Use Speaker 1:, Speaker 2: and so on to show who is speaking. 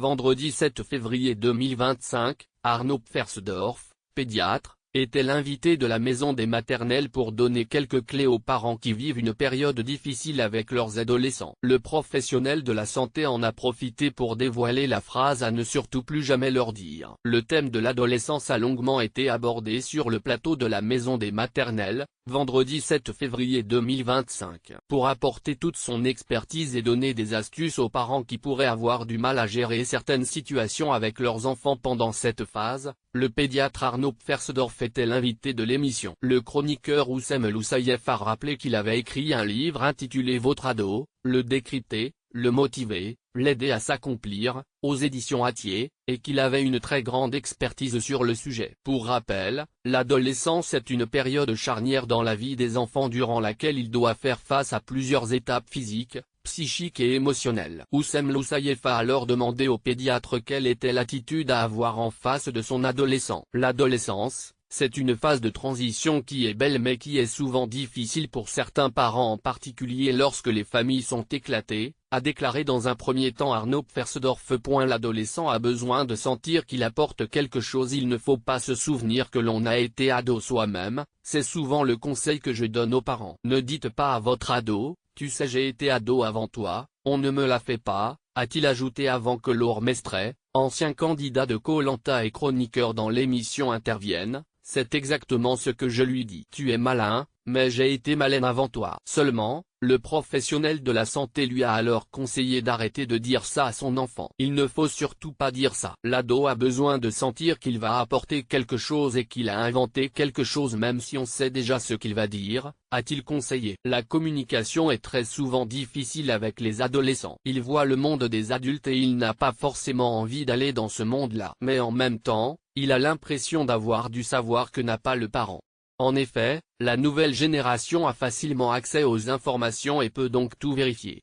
Speaker 1: Vendredi 7 février 2025, Arnaud Pfersdorf, pédiatre, était l'invité de la maison des maternelles pour donner quelques clés aux parents qui vivent une période difficile avec leurs adolescents. Le professionnel de la santé en a profité pour dévoiler la phrase à ne surtout plus jamais leur dire. Le thème de l'adolescence a longuement été abordé sur le plateau de la maison des maternelles, vendredi 7 février 2025. Pour apporter toute son expertise et donner des astuces aux parents qui pourraient avoir du mal à gérer certaines situations avec leurs enfants pendant cette phase, le pédiatre Arnaud Pfersdorf était l'invité de l'émission. Le chroniqueur Oussem Loussaïef a rappelé qu'il avait écrit un livre intitulé Votre ado, le décrypter, le motiver, l'aider à s'accomplir, aux éditions Hatier, et qu'il avait une très grande expertise sur le sujet. Pour rappel, l'adolescence est une période charnière dans la vie des enfants durant laquelle il doit faire face à plusieurs étapes physiques, psychiques et émotionnelles. Oussem Loussaïef a alors demandé au pédiatre quelle était l'attitude à avoir en face de son adolescent. L'adolescence, c'est une phase de transition qui est belle mais qui est souvent difficile pour certains parents, en particulier lorsque les familles sont éclatées, a déclaré dans un premier temps Arnaud Pfersdorf. L'adolescent a besoin de sentir qu'il apporte quelque chose. Il ne faut pas se souvenir que l'on a été ado soi-même, c'est souvent le conseil que je donne aux parents. Ne dites pas à votre ado, tu sais j'ai été ado avant toi, on ne me l'a fait pas, a-t-il ajouté avant que Laure Mestret, ancien candidat de Koh-Lanta et chroniqueur dans l'émission intervienne. C'est exactement ce que je lui dis. Tu es malin, mais j'ai été malin avant toi. Seulement, le professionnel de la santé lui a alors conseillé d'arrêter de dire ça à son enfant. Il ne faut surtout pas dire ça. L'ado a besoin de sentir qu'il va apporter quelque chose et qu'il a inventé quelque chose même si on sait déjà ce qu'il va dire, a-t-il conseillé. La communication est très souvent difficile avec les adolescents. Il voit le monde des adultes et il n'a pas forcément envie d'aller dans ce monde-là. Mais en même temps, il a l'impression d'avoir du savoir que n'a pas le parent. En effet, la nouvelle génération a facilement accès aux informations et peut donc tout vérifier.